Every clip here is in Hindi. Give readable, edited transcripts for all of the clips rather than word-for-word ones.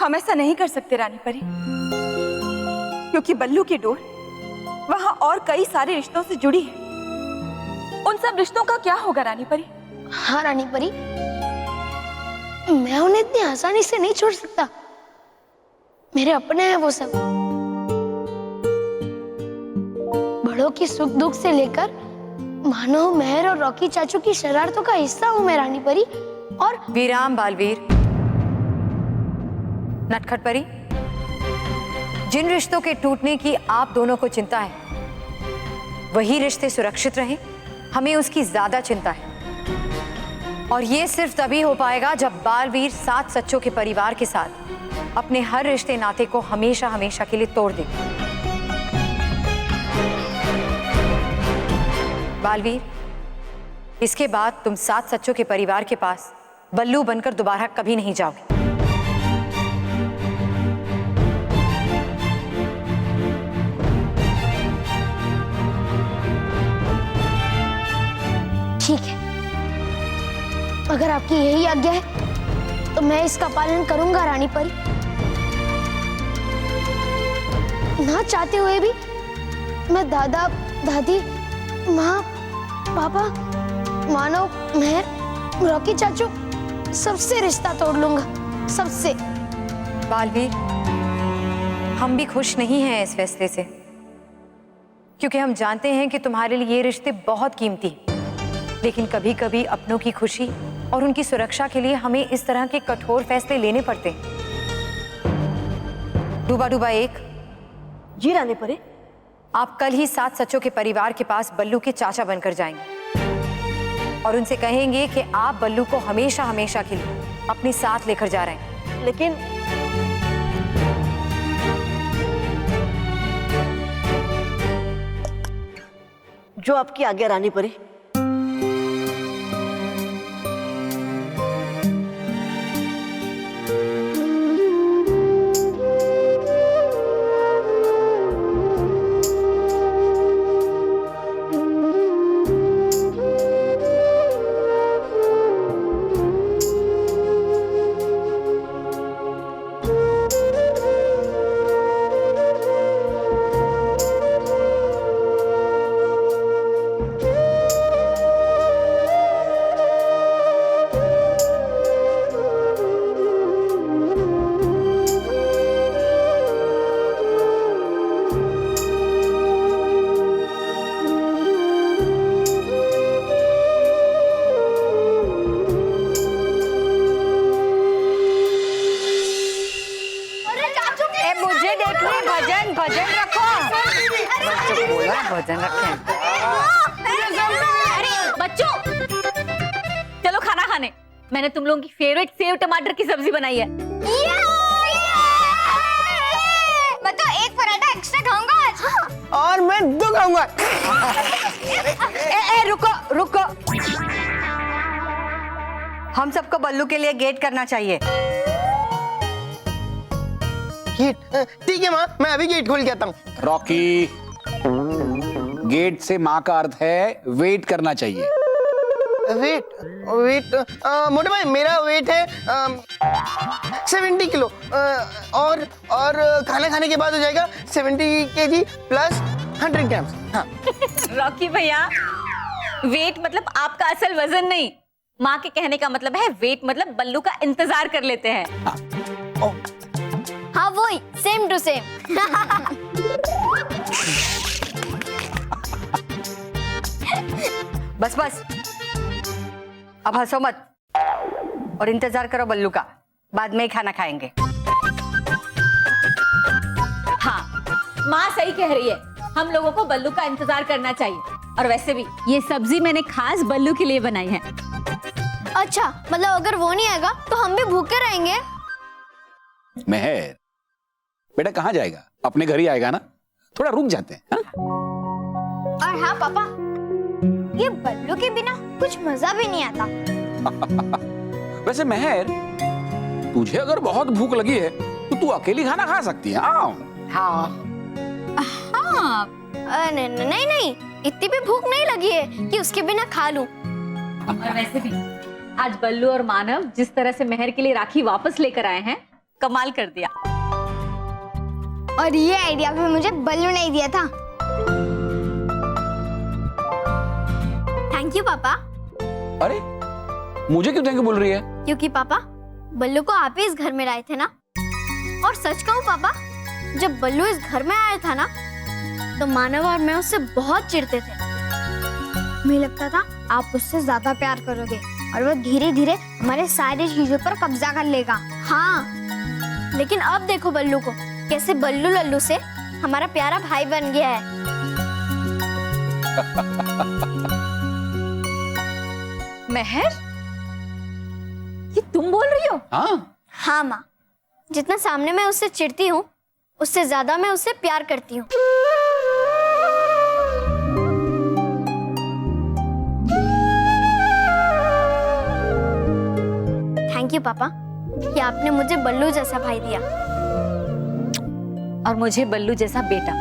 हम ऐसा नहीं कर सकते रानी परी, क्योंकि बल्लू की डोर वहां और कई सारे रिश्तों से जुड़ी है। उन सब रिश्तों का क्या होगा रानी परी? हाँ रानी परी, मैं उन्हें इतनी आसानी से नहीं छोड़ सकता। मेरे अपने हैं वो सब। बड़ों की सुख दुख से लेकर मानो मेहर और रॉकी चाचू की शरारतों का हिस्सा हूँ मैं रानी परी। और वीराम बालवीर, नटखट परी, जिन रिश्तों के टूटने की आप दोनों को चिंता है वही रिश्ते सुरक्षित रहें, हमें उसकी ज्यादा चिंता है। और ये सिर्फ तभी हो पाएगा जब बालवीर 7 सच्चों के परिवार के साथ अपने हर रिश्ते नाते को हमेशा हमेशा के लिए तोड़ दे। बालवीर, इसके बाद तुम 7 सच्चों के परिवार के पास बल्लू बनकर दोबारा कभी नहीं जाओगे। ठीक है, अगर आपकी यही आज्ञा है तो मैं इसका पालन करूंगा रानी परी। ना चाहते हुए भी मैं दादा दादी, माँ, पापा, मानव, मेहर, रॉकी चाचू सबसे रिश्ता तोड़ लूंगा, सबसे। बालवीर, हम भी खुश नहीं हैं इस फैसले से, क्योंकि हम जानते हैं कि तुम्हारे लिए ये रिश्ते बहुत कीमती हैं। लेकिन कभी कभी अपनों की खुशी और उनकी सुरक्षा के लिए हमें इस तरह के कठोर फैसले लेने पड़ते हैं। डूबा डूबा एक। जी रानी परी। आप कल ही 7 सच्चों के परिवार के पास बल्लू के चाचा बनकर जाएंगे और उनसे कहेंगे कि आप बल्लू को हमेशा हमेशा के लिए अपने साथ लेकर जा रहे हैं। लेकिन जो आपकी आज्ञा रानी परी। भोजन रखें। अरे बच्चों, चलो खाना खाने। मैंने तुम लोगों की फेवरेट सेव टमाटर की सब्जी बनाई है। बच्चों, एक पराठा एक्स्ट्रा खाऊंगा आज। और मैं 2 खाऊंगा। रुको रुको, हम सबको बल्लू के लिए गेट करना चाहिए। गेट? ठीक है माँ, मैं अभी गेट खोल के आता हूँ। रॉकी, गेट से माँ का अर्थ है वेट करना चाहिए। वेट वेट मोटे भाई, मेरा वेट है 70 किलो और खाना खाने के बाद हो जाएगा 70 kg प्लस 100 ग्राम। हाँ। रॉकी भैया, वेट मतलब आपका असल वजन नहीं, माँ के कहने का मतलब है वेट मतलब बल्लू का इंतजार कर लेते हैं। हाँ वही, सेम टू सेम। बस बस, अब हंसो मत और इंतजार करो बल्लू का, बाद में ही खाना खाएंगे। हाँ, माँ सही कह रही है, हम लोगों को बल्लू का इंतजार करना चाहिए। और वैसे भी ये सब्जी मैंने खास बल्लू के लिए बनाई है। अच्छा, मतलब अगर वो नहीं आएगा तो हम भी भूखे रहेंगे? मेहर, बेटा कहाँ जाएगा? अपने घर ही आएगा ना, थोड़ा रुक जाते हैं। हाँ? और हाँ पापा, ये बल्लू के बिना कुछ मजा भी नहीं आता। वैसे मेहर, तुझे अगर बहुत भूख लगी है तो तू अकेली खाना खा सकती है। हाँ हाँ, नहीं, इतनी भी भूख नहीं लगी है कि उसके बिना खा लूं। और वैसे भी आज बल्लू और मानव जिस तरह से मेहर के लिए राखी वापस लेकर आए हैं, कमाल कर दिया। और ये आइडिया भी मुझे बल्लू ने दिया था। थैंक यू पापा। अरे मुझे क्यों थैंक यू बोल रही है? क्योंकि पापा बल्लू को आप ही इस घर में लाए थे ना। और सच कहूँ पापा, जब बल्लू इस घर में आया था ना तो मानव और मैं उससे बहुत चिढ़ते थे। मुझे लगता था आप उससे ज्यादा प्यार करोगे और वो धीरे धीरे हमारे सारी चीजों पर कब्जा कर लेगा। हाँ, लेकिन अब देखो बल्लू को, कैसे बल्लू लल्लू से हमारा प्यारा भाई बन गया है। महर, ये तुम बोल रही हो? हाँ हाँ माँ, जितना सामने मैं उससे चिढ़ती हूँ उससे ज्यादा मैं उससे प्यार करती हूँ। थैंक यू पापा कि आपने मुझे बल्लू जैसा भाई दिया और मुझे बल्लू जैसा बेटा।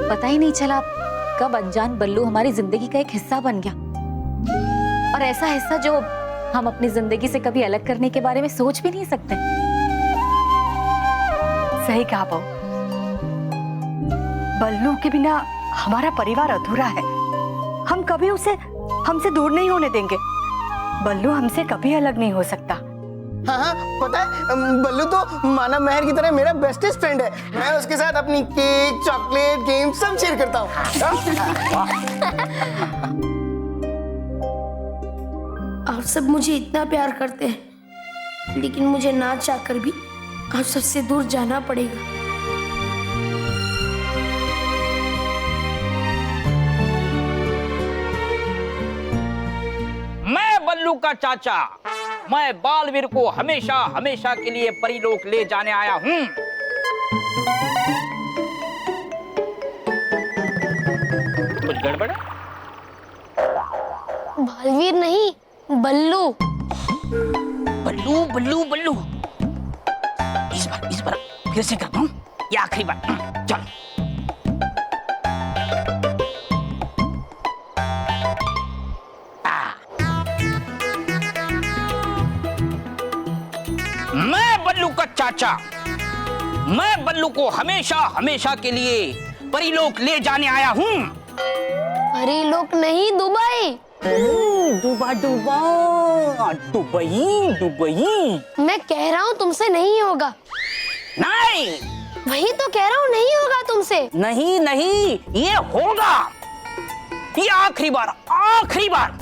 पता ही नहीं चला कब अनजान बल्लू हमारी जिंदगी का एक हिस्सा बन गया, और ऐसा हिस्सा जो हम अपनी जिंदगी से कभी अलग करने के बारे में सोच भी नहीं सकते। सही कहा बहू, बल्लू के बिना हमारा परिवार अधूरा है। हम कभी उसे हमसे दूर नहीं होने देंगे। बल्लू हमसे कभी अलग नहीं हो सकता। हाँ हाँ, पता है बल्लू तो मानव मेहर की तरह मेरा बेस्टेस्ट फ्रेंड है। मैं उसके साथ अपनी केक, चॉकलेट, गेम सब शेयर करता हूँ। आप सब मुझे इतना प्यार करते हैं, लेकिन मुझे ना चाहकर भी आप सबसे दूर जाना पड़ेगा। मैं बल्लू का चाचा, मैं बालवीर को हमेशा हमेशा के लिए परीलोक ले जाने आया हूँ। कुछ गड़बड़ है? बालवीर नहीं, बल्लू। बल्लू बल्लू बल्लू, इस बार फिर से करता हूँ, ये आखिरी बार। चल। मैं बल्लू का चाचा, मैं बल्लू को हमेशा हमेशा के लिए परीलोक ले जाने आया हूँ। परीलोक नहीं, दुबई। Dubai Dubai Dubai. मैं कह रहा हूँ तुमसे नहीं होगा। नहीं, वही तो कह रहा हूँ, नहीं होगा तुमसे। नहीं नहीं, ये होगा, ये आखिरी बार, आखिरी बार।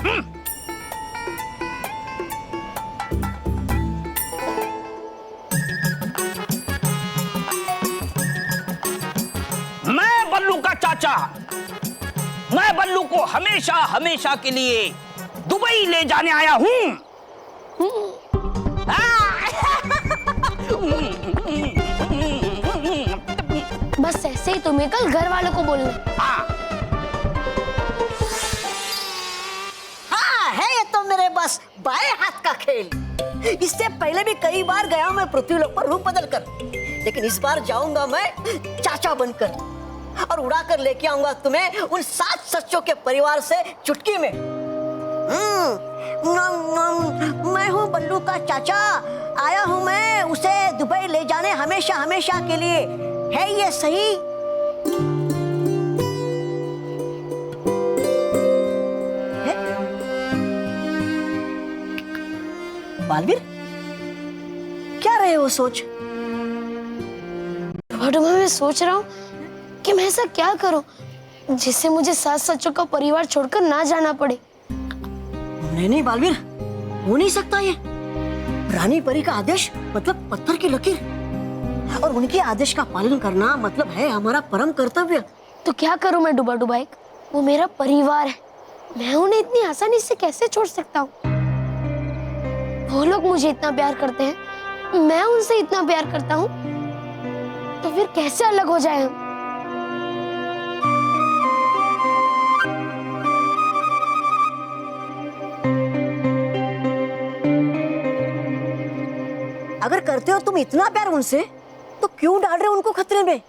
मैं बल्लू का चाचा, मैं बल्लू को हमेशा हमेशा के लिए दुबई ले जाने आया हूँ। बस ऐसे ही तुम्हें कल घर वालों को बोलना। हाँ, है ये तो मेरे बस बाएं हाथ का खेल। इससे पहले भी कई बार गया मैं पृथ्वीलोक पर रूप बदल कर, लेकिन इस बार जाऊंगा मैं चाचा बनकर और उड़ा कर लेके आऊंगा तुम्हें उन 7 सच्चों के परिवार से चुटकी में। मैं हूँ बल्लू का चाचा, आया हूँ मैं उसे दुबई ले जाने हमेशा हमेशा के लिए। है ये सही? है? बालवीर, क्या रहे हो सोच? मैं सोच रहा हूँ कि मैं ऐसा क्या करूं जिससे मुझे 7 सच्चों का परिवार छोड़कर ना जाना पड़े। नहीं बालवीर, हो नहीं सकता ये। रानी परी का आदेश मतलब पत्थर की लकीर, और उनके आदेश का पालन करना मतलब है हमारा परम कर्तव्य। तो क्या करूं मैं डुबा डुबा एक? वो मेरा परिवार है, मैं उन्हें इतनी आसानी से कैसे छोड़ सकता हूँ? वो लोग मुझे इतना प्यार करते हैं, मैं उनसे इतना प्यार करता हूँ, तो फिर कैसे अलग हो जाए हम? अगर करते हो तुम इतना प्यार उनसे, तो क्यों डाल रहे हो उनको खतरे में?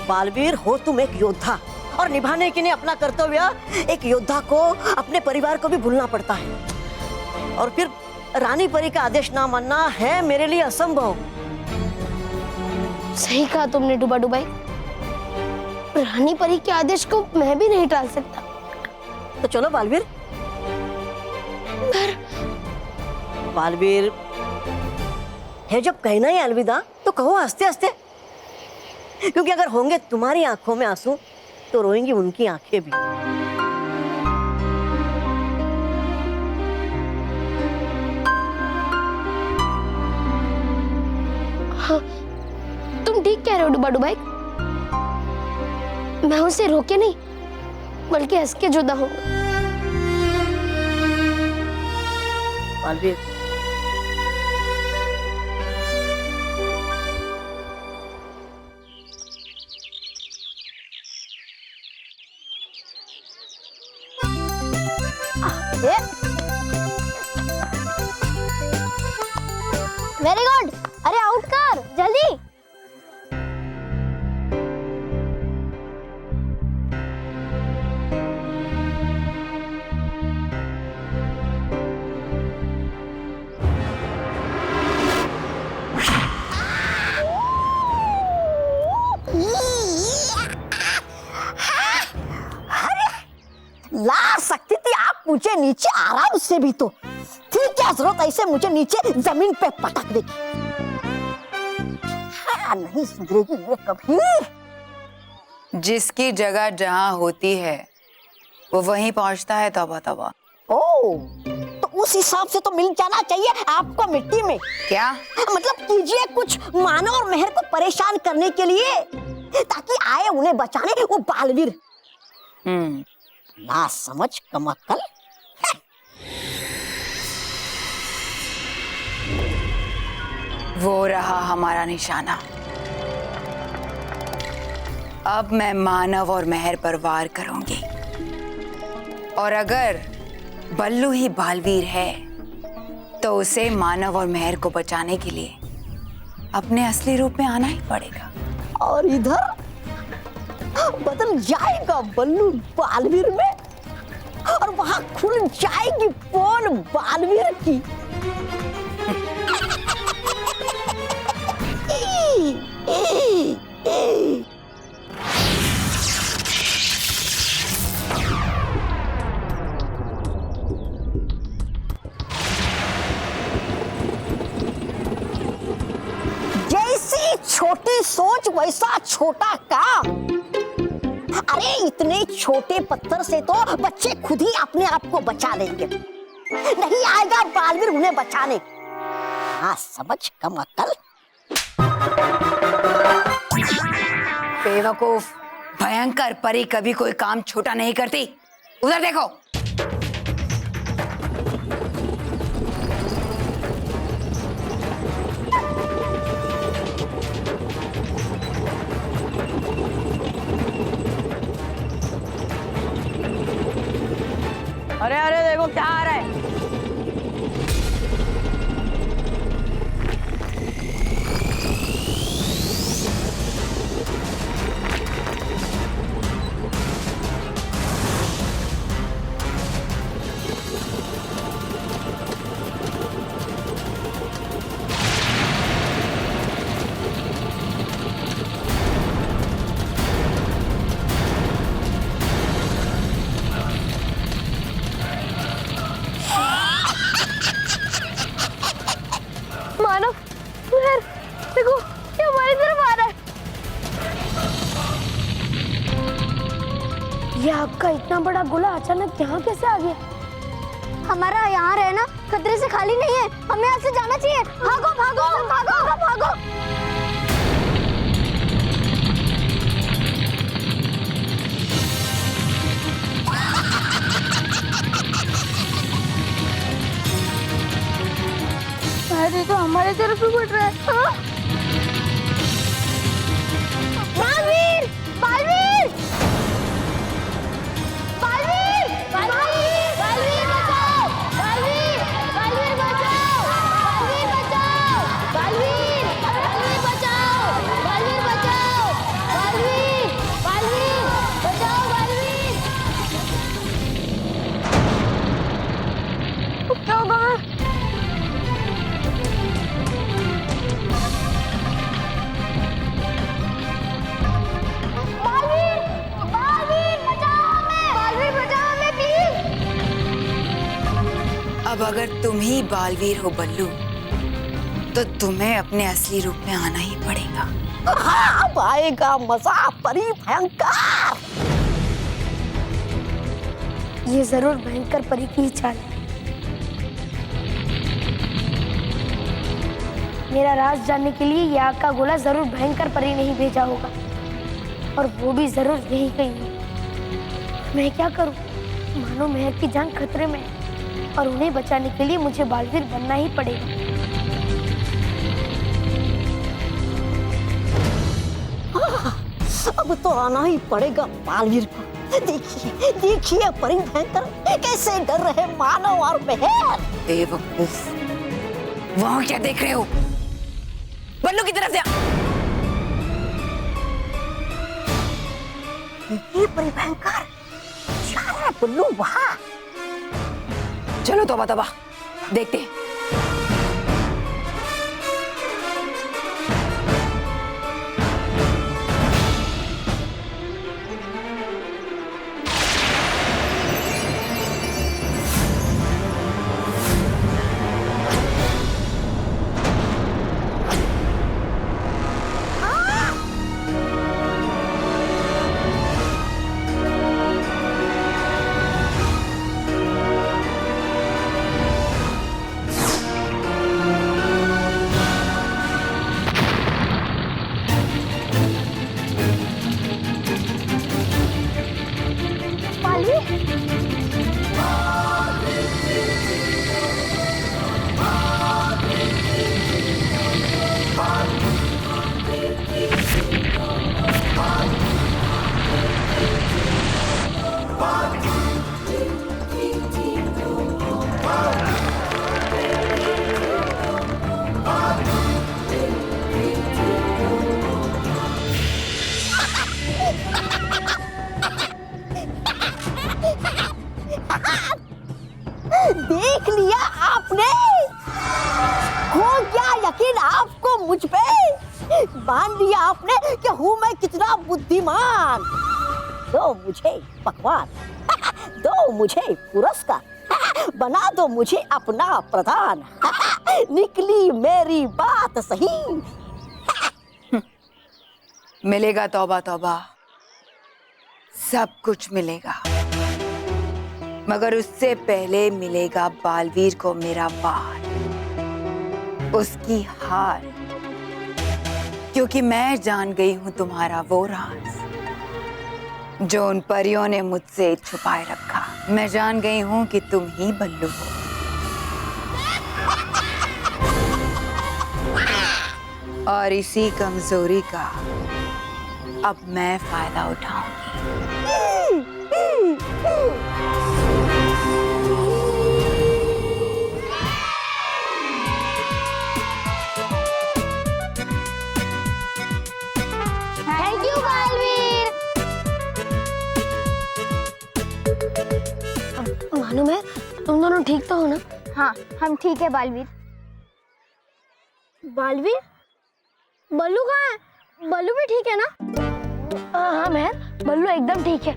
बालवीर हो तुम एक योद्धा, और निभाने के लिए अपना कर्तव्य एक योद्धा को अपने परिवार को भी भूलना पड़ता है। और फिर रानी परी का आदेश ना मानना है मेरे लिए असंभव। सही कहा तुमने डुबा डुबाई। रानी परी के आदेश को मैं भी नहीं टाल सकता। तो चलो बालवीर। पर बालवीर है, जब कहना ही अलविदा तो कहो हंसते हंसते, क्योंकि अगर होंगे तुम्हारी आंखों में आंसू तो रोएंगी उनकी आंखें भी। हाँ, तुम ठीक कह रहे हो डुबा डुबाई। मैं उसे रोके नहीं बल्कि हंस के जुदा हूँ। Baalveer, very good. अरे आउट कर जल्दी। ला सकती थी आप मुझे नीचे आराम से भी, तो थी क्या जरूरत ऐसे मुझे नीचे जमीन पे पटक देगी। हाँ, नहीं सुधरेगी ये कभी। जिसकी जगह जहां होती है वो वहीं पहुंचता है। तौबा तौबा। ओ, तो उस हिसाब से तो मिल जाना चाहिए आपको मिट्टी में। क्या मतलब कीजिए कुछ मानो और मेहर को परेशान करने के लिए, ताकि आए उन्हें बचाने वो बालवीर। ना समझ कमअक्कल। वो रहा हमारा निशाना। अब मैं मानव और मेहर पर वार करूंगी, और अगर बल्लू ही बालवीर है तो उसे मानव और मेहर को बचाने के लिए अपने असली रूप में आना ही पड़ेगा। और इधर बदल जाएगा बल्लू बालवीर में, और वहां खुल जाएगी पोल बालवीर की। जैसी छोटी सोच वैसा छोटा काम। अरे इतने छोटे पत्थर से तो बच्चे खुद ही अपने आप को बचा लेंगे, नहीं आएगा बालवीर उन्हें बचाने। हाँ, समझ कमअक्कल। बेवकूफ, भयंकर परी कभी कोई काम छोटा नहीं करती। उधर देखो। अरे अरे देखो क्या आ रहा है। मानव, मेहर, देखो ये हमारी तरफ आ रहा है। ये आपका इतना बड़ा गोला अचानक यहाँ कैसे आ गया? हमारा यहाँ रहना खतरे से खाली नहीं है, हमें यहाँ से जाना चाहिए। भागो भागो भागो भागो भागो। अरे तो हमारे तरफ ही बढ़ रहा है। हाँ? बालवीर बालवीर बालवीर बालवीर बालवीर बचाओ। बालवीर बालवीर बचाओ। बालवीर बचाओ। बालवीर बालवीर बचाओ। बालवीर बचाओ। बालवीर बालवीर बचाओ। बालवीर क्या होगा? अब अगर तुम ही बालवीर हो बल्लू, तो तुम्हें अपने असली रूप में आना ही पड़ेगा। हाँ, अब आएगा मजा परी भयंकर। ये जरूर भयंकर परी की ही चाल है। मेरा राज जानने के लिए ये आग का गोला जरूर भयंकर परी ने ही भेजा होगा, और वो भी जरूर यही कहीं है। मैं क्या करूं? मानो महर की जान खतरे में है, और उन्हें बचाने के लिए मुझे बालवीर बनना ही पड़ेगा। अब तो आना ही पड़ेगा बालवीर को। देखिए देखिए परी भयंकर कैसे डर रहे मानव और महर। बेवकूफ, वहां क्या देख रहे हो? बल्लू की तरफ से ये परी भयंकर क्या है बल्लू वहां? चलो तौबा तौबा, देखते हैं। देख लिया आपने? हो गया यकीन आपको मुझ पे? मान लिया आपने कि हूँ मैं कितना बुद्धिमान। दो मुझे पकवान, दो मुझे पुरस्कार, बना दो मुझे अपना प्रधान। निकली मेरी बात सही। मिलेगा तौबा तौबा, सब कुछ मिलेगा, मगर उससे पहले मिलेगा बालवीर को मेरा वार, उसकी हार, क्योंकि मैं जान गई हूं तुम्हारा वो राज जो उन परियों ने मुझसे छुपाए रखा। मैं जान गई हूं कि तुम ही बल्लू हो, और इसी कमजोरी का अब मैं फायदा उठाऊंगी। Thank you Baalveer. मालूम है तुम दोनों ठीक तो हो ना? हाँ, हम ठीक है बालवीर। बालवीर? बल्लू कहाँ है? बल्लू भी ठीक है ना? हाँ महर, बल्लू एकदम ठीक है।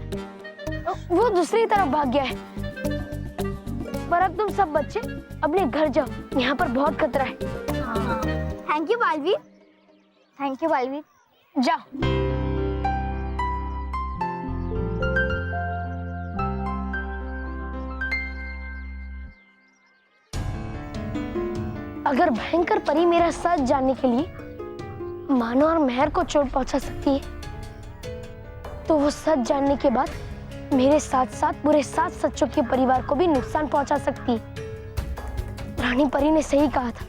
वो दूसरी तरफ भाग गया है। पर अब तुम सब बच्चे अपने घर जाओ, यहाँ पर बहुत खतरा है। Thank you Baalveer. Thank you Baalveer. जाओ। अगर भयंकर परी मेरा सच जानने के लिए मानो और महर को चोट पहुंचा सकती है, तो वो सच जानने के बाद मेरे साथ साथ पूरे 7 सच्चों के परिवार को भी नुकसान पहुंचा सकती है। रानी परी ने सही कहा था,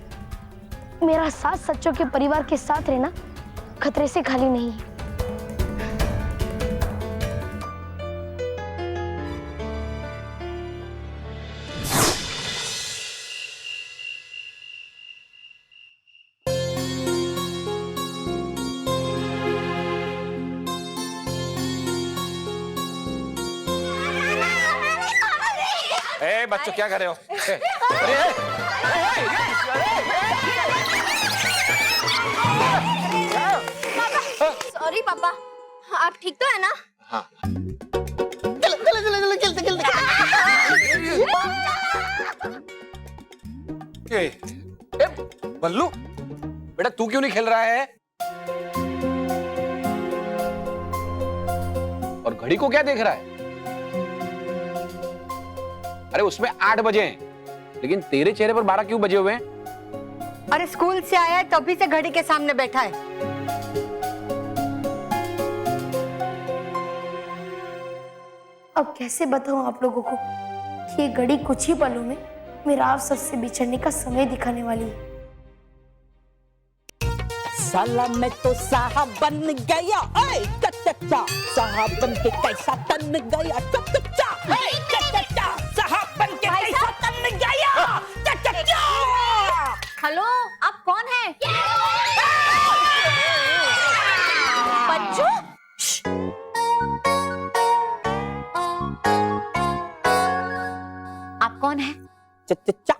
मेरा 7 सच्चों के परिवार के साथ रहना खतरे से खाली नहीं है। ए बच्चों क्या कर रहे हो? सॉरी पापा, आप ठीक तो है ना? हाँ। चलो चलो चलो चलो, चलते चलते। ए, बल्लू बेटा तू क्यों नहीं खेल रहा है? और घड़ी को क्या देख रहा है? अरे उसमें 8 बजे हैं, लेकिन तेरे चेहरे पर 12 क्यों बजे हुए हैं? अरे स्कूल से आया है तभी से घड़ी के सामने बैठा है। अब कैसे बताऊं आप लोगों को कि ये घड़ी कुछ ही पलों में मेरा आप सबसे बिछड़ने का समय दिखाने वाली है। साला मैं तो साहब बन गया, साहब बन के कैसा तन गया, साहब बन के कैसा तन गया। हेलो, आप कौन है? बच्चू, आप कौन है? चचा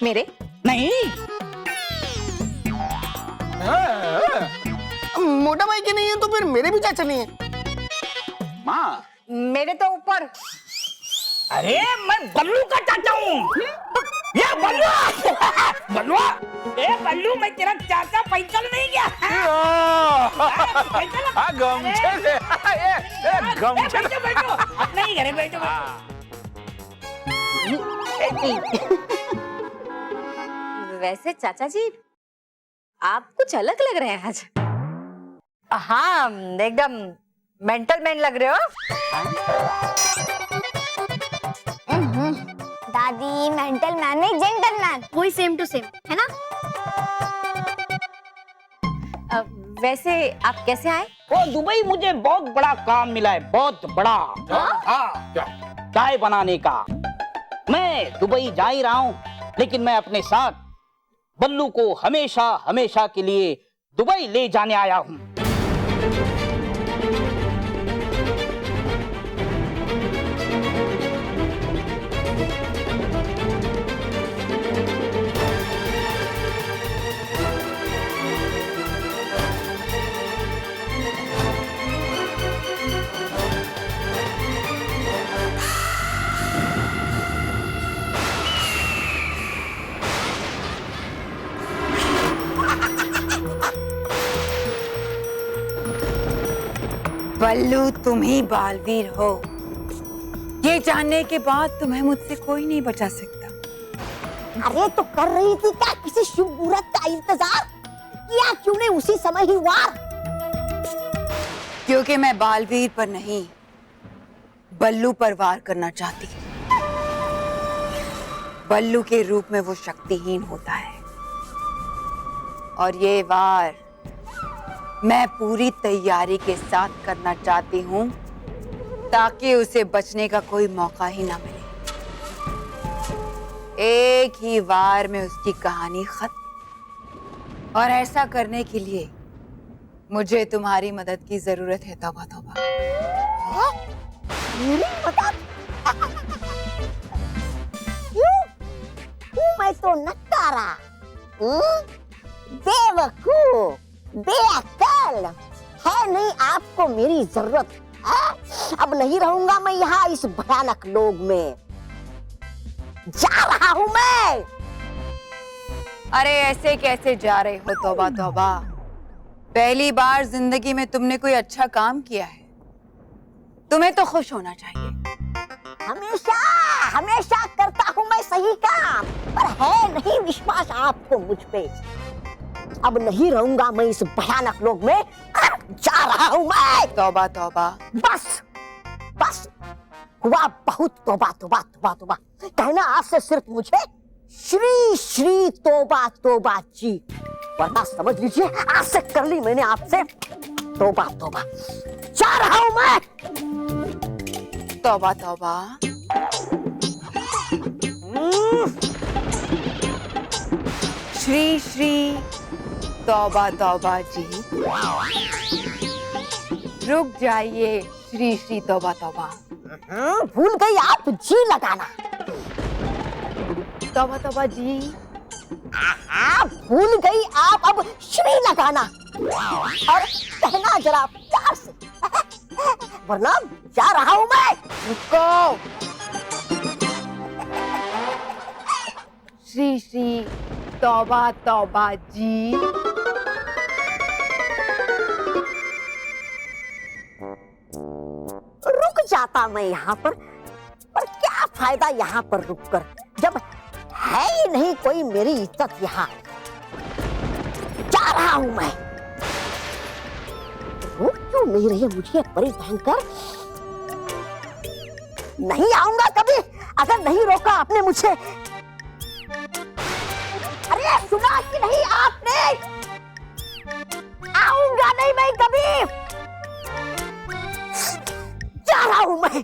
मेरे नहीं, मोटा भाई के नहीं है तो फिर मेरे भी चाचा नहीं है। माँ मेरे तो ऊपर। अरे मैं बल्लू का चाचा हूँ। ये बल्लू बल्लुआ, ए बल्लू मैं तेरा चाचा पहचान नहीं गया। हाँ गमछे से, ये गमछे से। बैठो नहीं घरे बैठो। वैसे चाचा जी आप कुछ अलग लग रहे हैं आज। हाँ एकदम मेंटल मैन लग रहे हो। दादी मेंटल मैन नहीं जेंटल मैन, वही सेम टू सेम है ना। वैसे आप कैसे आए? वो दुबई मुझे बहुत बड़ा काम मिला है, बहुत बड़ा। हाँ चाय बनाने का। मैं दुबई जा ही रहा हूँ, लेकिन मैं अपने साथ बल्लू को हमेशा हमेशा के लिए दुबई ले जाने आया हूँ। बल्लू तुम ही बालवीर हो, ये जानने के बाद तुम्हें मुझसे कोई नहीं बचा सकता। अरे तो कर रही थी क्या किसी शुभ मुहूर्त का इंतजार? किया क्यों नहीं उसी समय ही वार? क्योंकि मैं बालवीर पर नहीं बल्लू पर वार करना चाहती। बल्लू के रूप में वो शक्तिहीन होता है, और ये वार मैं पूरी तैयारी के साथ करना चाहती हूँ ताकि उसे बचने का कोई मौका ही ना मिले। एक ही वार में उसकी कहानी खत्म, और ऐसा करने के लिए मुझे तुम्हारी मदद की जरूरत है। तौबा तौबा। मेरी मदद? क्यों? मैं तो नकारा, बेवकूफ, बेअक्ल है नहीं आपको मेरी जरूरत। अब नहीं रहूंगा मैं यहाँ इस भयानक लोक में, जा रहा हूँ मैं। अरे ऐसे कैसे जा रहे हो? तौबा तौबा, पहली बार जिंदगी में तुमने कोई अच्छा काम किया है, तुम्हें तो खुश होना चाहिए। हमेशा हमेशा करता हूँ मैं सही काम, पर है नहीं विश्वास आपको मुझ पे। अब नहीं रहूंगा मैं इस भयानक लोक में, जा रहा हूँ मैं। तौबा तौबा। बस बस हुआ बहुत। तौबा तौबा तौबा तौबा कहना आज से सिर्फ मुझे श्री श्री तौबा तौबा जी, वरना समझ लीजिए आज से कर ली मैंने आपसे तौबा तौबा। जा रहा हूँ मैं। तौबा तौबा। श्री श्री तौबा तौबा जी, रुक जाइए। श्री श्री तौबा तौबा। भूल गई आप जी लगाना। तौबा तौबा जी। भूल गई आप अब श्री लगाना, और कहना जरा प्यार से वरना जा रहा हूं मैं। रुको। श्री श्री तौबा तौबा जी। रुक जाता मैं यहाँ पर क्या फायदा यहाँ पर रुककर, जब है ही नहीं कोई मेरी इज्जत यहाँ। जा रहा हूं मैं। रुक क्यों नहीं रही मुझे परी भयंकर? नहीं आऊंगा कभी अगर नहीं रोका आपने मुझे। अरे सुना कि नहीं आपने? आऊंगा नहीं मैं कभी। जा रहा हूं मैं।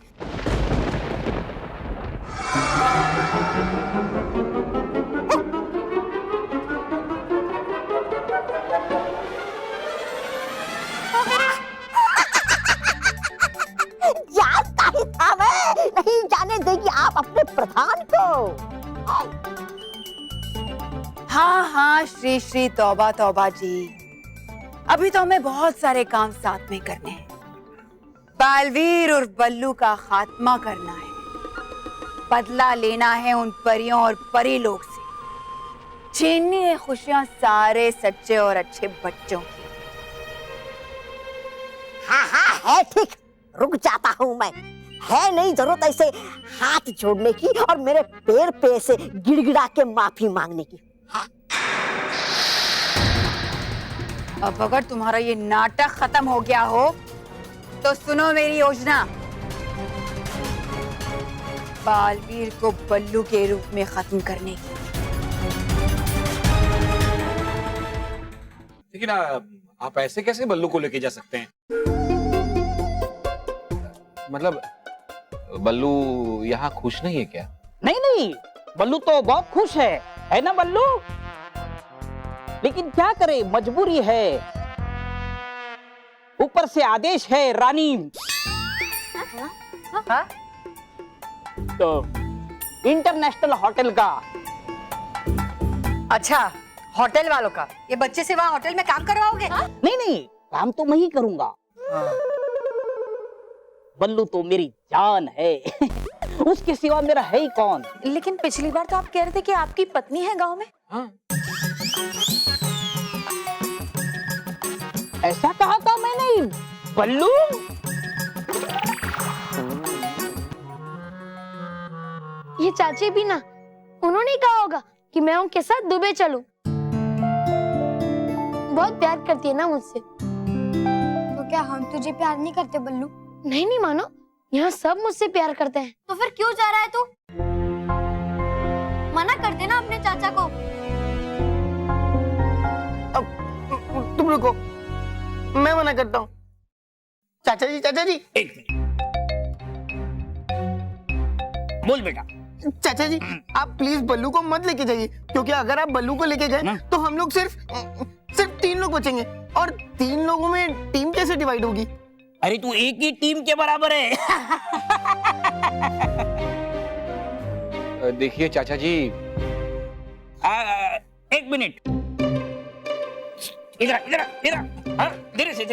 जानता ही था मैं, नहीं जाने देगी आप अपने प्रधान को। हाँ हाँ श्री श्री तौबा तौबा जी, अभी तो हमें बहुत सारे काम साथ में करने हैं। बालवीर और बल्लू का खात्मा करना है, बदला लेना है उन परियों और परी लोग से, छीननी है खुशियां सारे सच्चे और अच्छे बच्चों की। हाँ हाँ है ठीक, रुक जाता हूँ मैं। है नहीं जरूरत ऐसे हाथ जोड़ने की और मेरे पैर पे से गिड़गिड़ा के माफी मांगने की। अब अगर तुम्हारा ये नाटक खत्म हो गया हो तो सुनो मेरी योजना। बालवीर को बल्लू के रूप में खत्म करने की। लेकिन आप ऐसे कैसे बल्लू को लेके जा सकते हैं? मतलब बल्लू यहाँ खुश नहीं है क्या? नहीं नहीं, बल्लू तो बहुत खुश है ना बल्लू? लेकिन क्या करे, मजबूरी है, ऊपर से आदेश है रानी। हाँ? तो इंटरनेशनल होटल का। अच्छा, होटल वालों का? ये बच्चे से वहाँ होटल में काम करवाओगे? नहीं नहीं, काम तो मैं ही करूंगा। बल्लू तो मेरी जान है। उसके सिवा मेरा है ही कौन? लेकिन पिछली बार तो आप कह रहे थे कि आपकी पत्नी है गांव में। हाँ। ऐसा कहा था मैंने बल्लू? ये चाची भी ना, उन्होंने कहा होगा कि मैं उनके साथ दुबई चलूं। बहुत प्यार करती है ना मुझसे। तो क्या हम तुझे प्यार नहीं करते बल्लू? नहीं नहीं मानो, यहाँ सब मुझसे प्यार करते हैं। तो फिर क्यों जा रहा है तू? मना कर देना अपने चाचा को। अब तुम रुको, मैं मना करता हूँ। चाचा जी, चाचा जी। एक बोल बेटा। चाचा जी, आप प्लीज बल्लू को मत लेके जाइए, क्योंकि अगर आप बल्लू को लेके गए तो हम लोग सिर्फ 3 लोग बचेंगे, और 3 लोगों में टीम कैसे डिवाइड होगी? अरे तू एक ही टीम के बराबर है। देखिए चाचा जी, एक मिनट, इधर इधर इधर, हाँ, धीरे से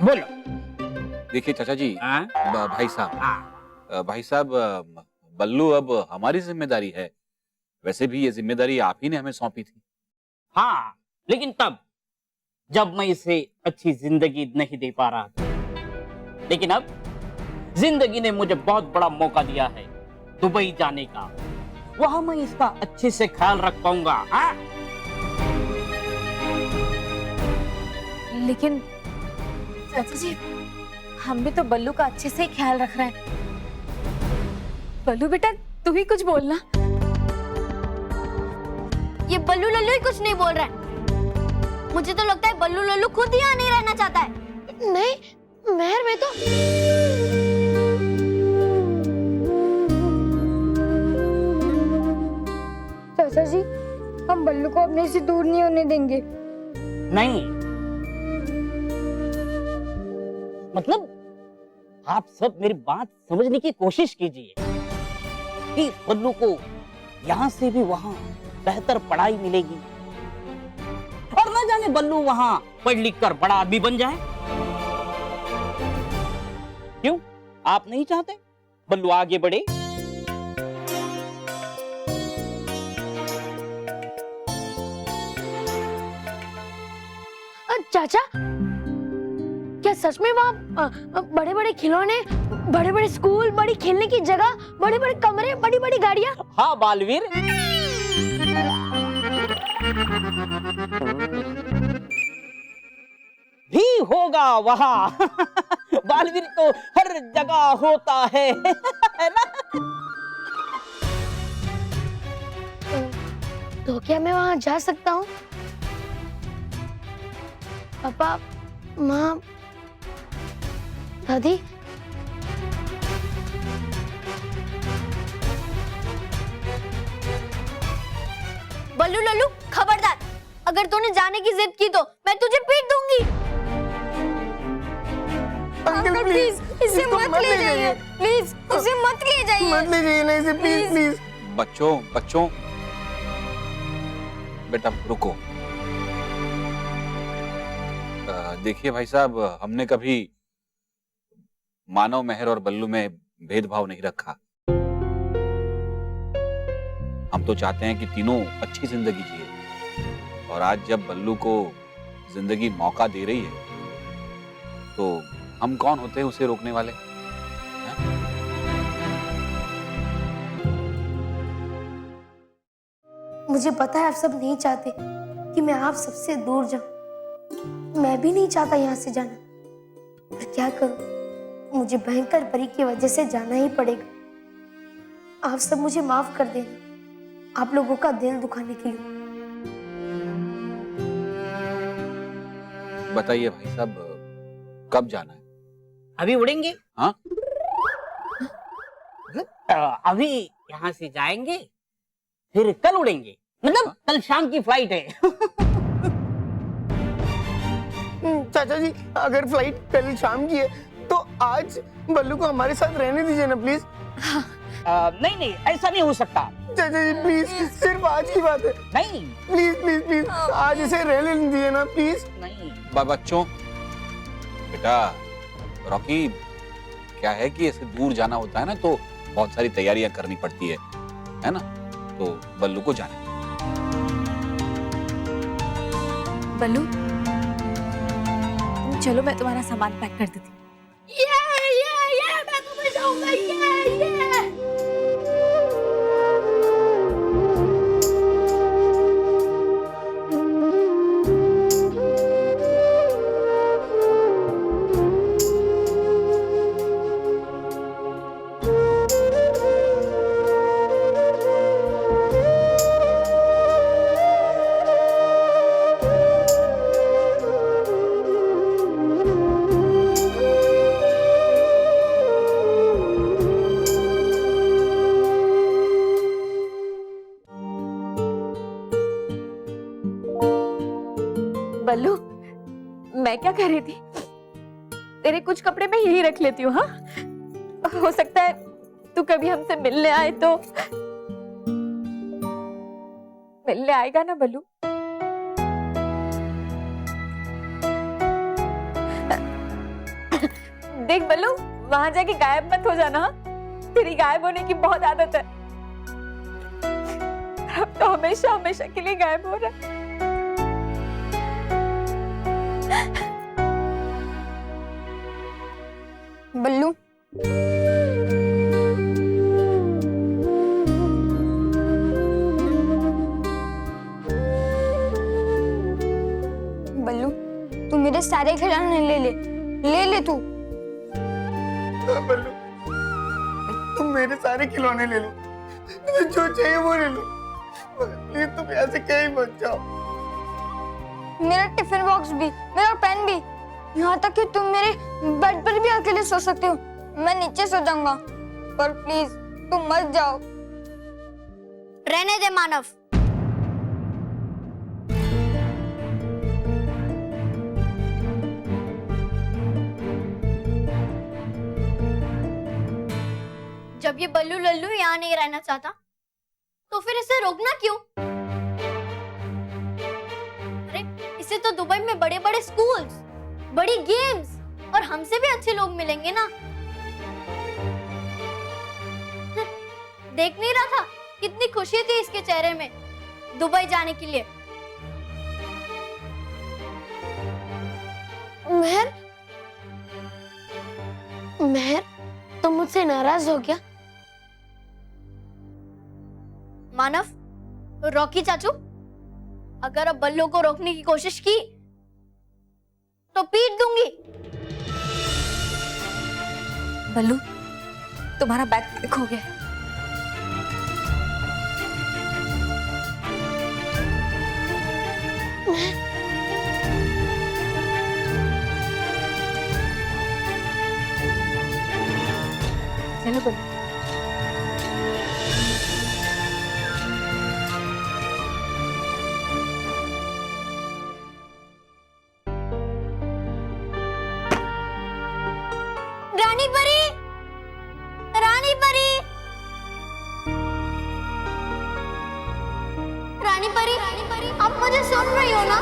बोलो। देखिए चाचा जी, भाई साहब, बल्लू अब हमारी जिम्मेदारी है। वैसे भी ये जिम्मेदारी आप ही ने हमें सौंपी थी। हाँ, लेकिन तब जब मैं इसे अच्छी जिंदगी नहीं दे पा रहा था। लेकिन अब जिंदगी ने मुझे बहुत बड़ा मौका दिया है दुबई जाने का। वहां मैं इसका अच्छे से ख्याल रख पाऊंगा। हाँ? लेकिन चाचा जी, हम भी तो बल्लू का अच्छे से ख्याल रख रहे हैं। बल्लू बेटा, तू ही कुछ बोलना। ये बल्लू लल्लू ही कुछ नहीं बोल रहा है। मुझे तो लगता है बल्लू लल्लू खुद यहाँ नहीं रहना चाहता है। नहीं, मेहर में तो चाचा जी, हम बल्लू को अपने से दूर नहीं होने देंगे। नहीं, मतलब आप सब मेरी बात समझने की कोशिश कीजिए कि बल्लू को यहाँ से भी वहाँ बेहतर पढ़ाई मिलेगी, और न जाने बल्लू वहां पढ़ लिख कर बड़ा आदमी बन जाए। क्यों, आप नहीं चाहते बल्लू आगे बढ़े? चाचा, क्या सच में वहाँ बड़े बड़े खिलौने, बड़े बड़े स्कूल, बड़ी खेलने की जगह, बड़े बड़े कमरे, बड़ी बड़ी गाड़ियाँ? हाँ बालवीर, भी होगा वहाँ। बालवीर तो हर जगह होता है ना? तो क्या मैं वहाँ जा सकता हूँ? पापा, माँ, दादी? बल्लू लल्लू, खबरदार, अगर तूने जाने की जिद की तो मैं तुझे पीट दूंगी। अंकल प्लीज, इसे मत ले जाइए, प्लीज उसे मत ले जाइए। मत ले जाइए ना इसे, प्लीज प्लीज। बच्चों बेटा रुको। देखिए भाई साहब, हमने कभी मानव, मेहर और बल्लू में भेदभाव नहीं रखा। हम तो चाहते हैं कि तीनों अच्छी जिंदगी जिए, और आज जब बल्लू को जिंदगी मौका दे रही है तो हम कौन होते हैं उसे रोकने वाले? मुझे पता है आप सब नहीं चाहते कि मैं आप सबसे दूर जाऊं। मैं भी नहीं चाहता यहाँ से जाना, पर क्या करूं, मुझे भयंकर परी की वजह से जाना ही पड़ेगा। आप सब मुझे माफ कर देना, आप लोगों का दिल दुखाने के लिए। बताइए भाई साहब, कब जाना है? अभी उड़ेंगे। हाँ? अभी यहाँ से जाएंगे, फिर कल उड़ेंगे। मतलब कल शाम की फ्लाइट है। चाचा जी, अगर फ्लाइट कल शाम की है तो आज बल्लू को हमारे साथ रहने दीजिए ना प्लीज। नहीं, ऐसा नहीं हो सकता। चाचा जी प्लीज, सिर्फ आज की बात है। नहीं, प्लीज प्लीज प्लीज, आज इसे रहने दीजिए ना प्लीज। नहीं। बच्चों, बेटा रॉकी, क्या है कि ऐसे दूर जाना होता है ना तो बहुत सारी तैयारियां करनी पड़ती है ना? तो बल्लू को जाने। बल्लू, चलो मैं तुम्हारा सामान पैक कर देती हूँ। मैं तो जाऊंगा। बल्लू, मैं क्या कह रही थी, तेरे कुछ कपड़े मैं यही रख लेती हूँ। हाँ, हो सकता है तू कभी हमसे मिलने आए तो। मिलने आएगा ना बल्लू? देख बल्लू, वहां जाके गायब मत हो जाना। हाँ? तेरी गायब होने की बहुत आदत है। अब तो हमेशा हमेशा के लिए गायब हो रहा है। बल्लू, बल्लू, तू मेरे सारे खिलौने ले ले तू। बल्लू, तुम मेरे सारे खिलौने ले लो, तुम्हें जो चाहिए वो ले लो, प्लीज तुम यहाँ से कहीं मत जाओ। मेरा टिफिन बॉक्स भी, मेरा पेन भी, यहाँ तक कि तुम मेरे बेड पर भी अकेले सो सकते हो। मैं नीचे सो जाऊंगा, पर प्लीज तुम मत जाओ। रहने दे मानव। जब ये बल्लू लल्लू यहाँ नहीं रहना चाहता, तो फिर इसे रोकना क्यों? अरे इसे तो दुबई में बड़े बड़े स्कूल्स, बड़ी गेम्स और हमसे भी अच्छे लोग मिलेंगे ना। देख नहीं रहा था कितनी खुशी थी इसके चेहरे में दुबई जाने के लिए। मेहर, मेहर, तुम मुझसे नाराज हो क्या? मानव, रॉकी चाचू, अगर अब बल्लू को रोकने की कोशिश की तो पीट दूंगी। बल्लू, तुम्हारा बैग खो गया है। चलो बल्लू। रानी परी, रानी परी, रानी परी, आप मुझे सुन रही हो ना?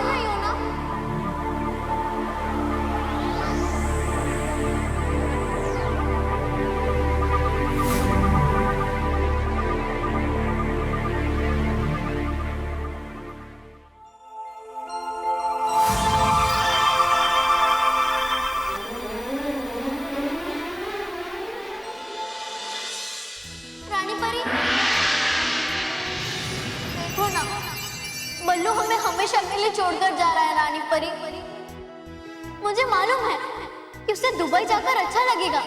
रानी परी, देखो ना, बल्लू हमें हमेशा के लिए छोड़कर जा रहा है। रानी परी, मुझे मालूम है कि उसे दुबई जाकर अच्छा लगेगा,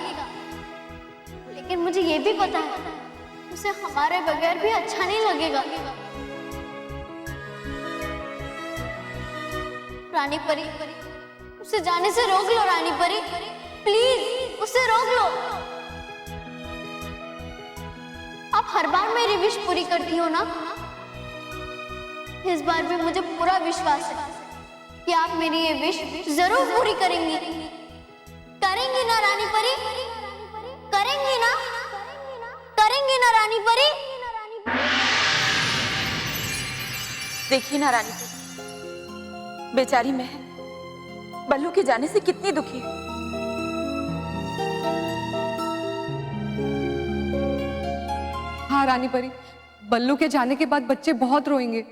लेकिन मुझे ये भी पता है उसे हमारे बगैर भी अच्छा नहीं लगेगा। रानी परी, उसे जाने से रोक लो। रानी परी, प्लीज उसे रोक लो। आप हर बार मेरी विश पूरी करती हो ना, इस बार भी मुझे पूरा विश्वास है कि आप मेरी ये विश जरूर पूरी करेंगी। करेंगी ना रानी परी? करेंगी ना? करेंगी ना रानी परी? देखिए ना रानी परी, बेचारी महर बल्लू के जाने से कितनी दुखी है। हाँ रानी परी, बल्लू के जाने के बाद बच्चे बहुत रोएंगे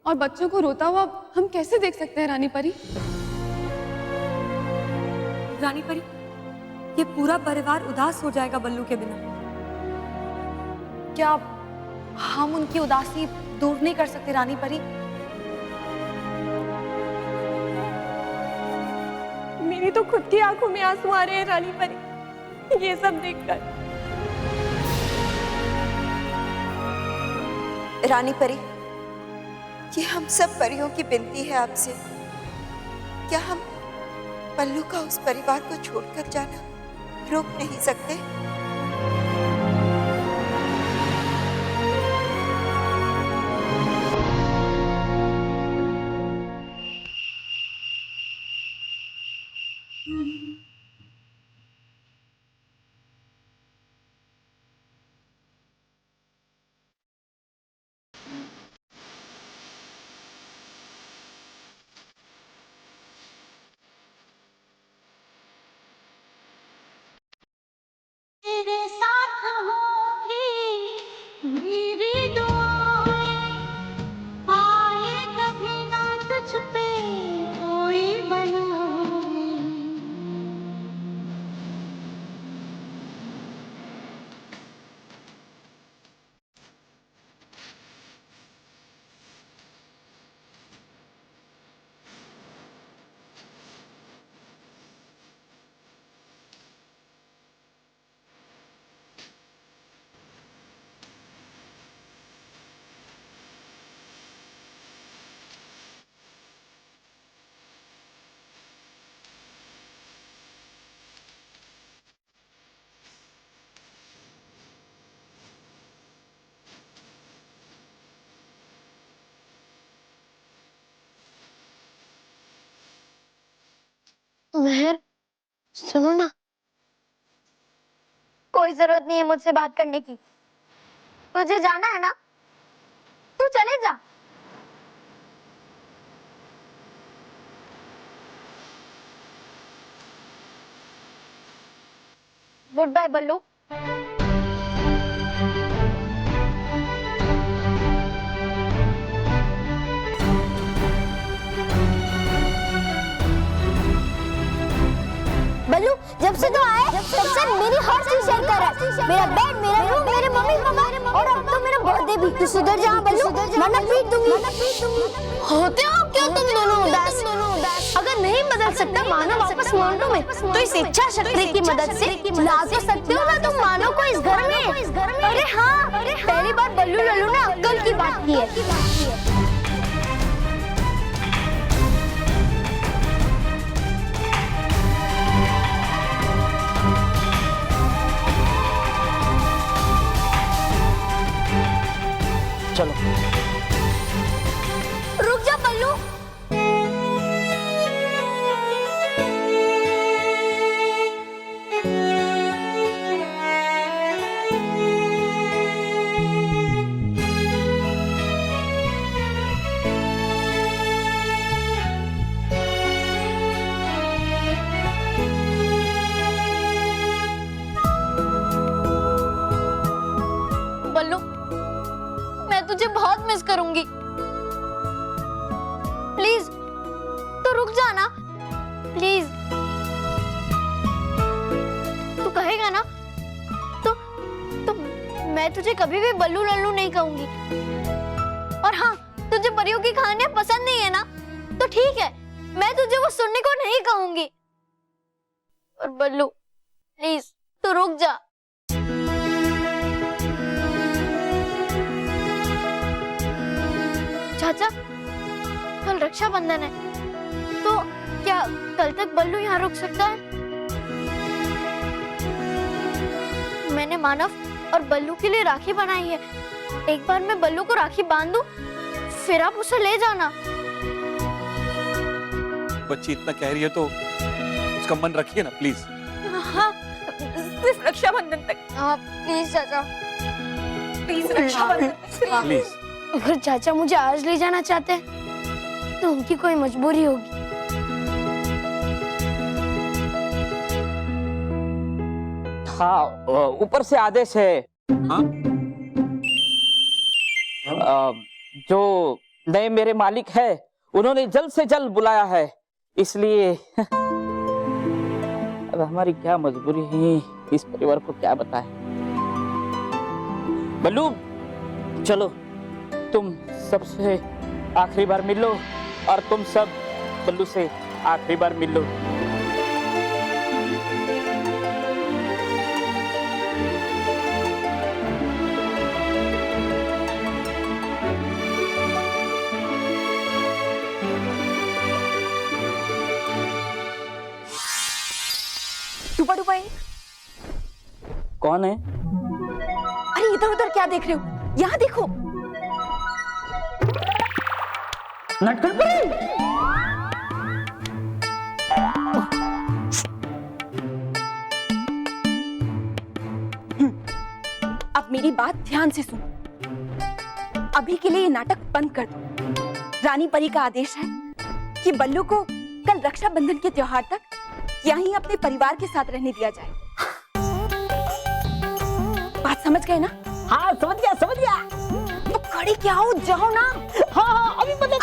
और बच्चों को रोता हुआ हम कैसे देख सकते हैं रानी परी? रानी परी, ये पूरा परिवार उदास हो जाएगा बल्लू के बिना। क्या हम उनकी उदासी दूर नहीं कर सकते रानी परी? मेरी तो खुद की आंखों में आंसू आ रहे हैं रानी परी, ये सब देखकर। रानी परी, ये हम सब परियों की विनती है आपसे, क्या हम बल्लू का उस परिवार को छोड़कर जाना रोक नहीं सकते? महर, सुनो ना। कोई जरूरत नहीं है मुझसे बात करने की, मुझे जाना है ना, तू चले जा। गुड बाय बल्लू। बल्लू जब से तो आए तब से मेरी हर चीज शेयर कर रहा है, मेरा बेड, मेरा रूम, मेरे मम्मी पापा और अब तो मेरा बर्थडे भी। तू सुधर जा बल्लू, वरना पीट दूंगी। होते हो क्यों तुम दोनों उदास? अगर नहीं बदल सकता मानो वापस मोंडो में, तो इस इच्छा शक्ति की मदद से ला तो सकते हो ना तुम मानो को इस घर में। अरे हाँ, पहली बार बल्लू लल्लू ने अक्ल की बात की है। चलो रुक जा बल्लू। बल्लू मैं तुझे बहुत मिस करूंगी। प्लीज तो रुक जाना, प्लीज। तू कहेगा ना तो मैं तुझे कभी भी बल्लू लल्लू नहीं कहूंगी। और हाँ, तुझे परियों की कहानियां पसंद नहीं है ना, तो ठीक है, मैं तुझे वो सुनने को नहीं कहूंगी। और बल्लू प्लीज तू रुक जा। चाचा, कल रक्षाबंधन है, तो क्या कल तक बल्लू यहाँ रुक सकता है? मैंने मानव और बल्लू के लिए राखी बनाई है। एक बार मैं बल्लू को राखी बांध दूं, फिर आप उसे ले जाना। बच्ची इतना कह रही है तो उसका मन रखिए ना प्लीज। हाँ, सिर्फ रक्षाबंधन तक। हाँ प्लीज चाचा, प्लीज रक्षाबंधन तक। प्लीज। अगर चाचा मुझे आज ले जाना चाहते हैं तो उनकी कोई मजबूरी होगी। हाँ, ऊपर से आदेश है। हाँ? जो नए मेरे मालिक है उन्होंने जल्द से जल्द बुलाया है, इसलिए अब हमारी क्या मजबूरी है, इस परिवार को क्या बताएं। बल्लू चलो, तुम सबसे आखिरी बार मिल लो और तुम सब बल्लू से आखिरी बार मिल लो। डूबा डूबा है। कौन है? अरे इधर उधर क्या देख रहे हो? यहाँ देखो। अब मेरी बात ध्यान से सुनो। अभी के लिए ये नाटक बंद कर दो। रानी परी का आदेश है कि बल्लू को कल रक्षाबंधन के त्योहार तक यहीं अपने परिवार के साथ रहने दिया जाए। बात समझ गए ना? हाँ समझ गया समझ गया। तो खड़े क्या हो, जाओ ना। हाँ हाँ अभी बता।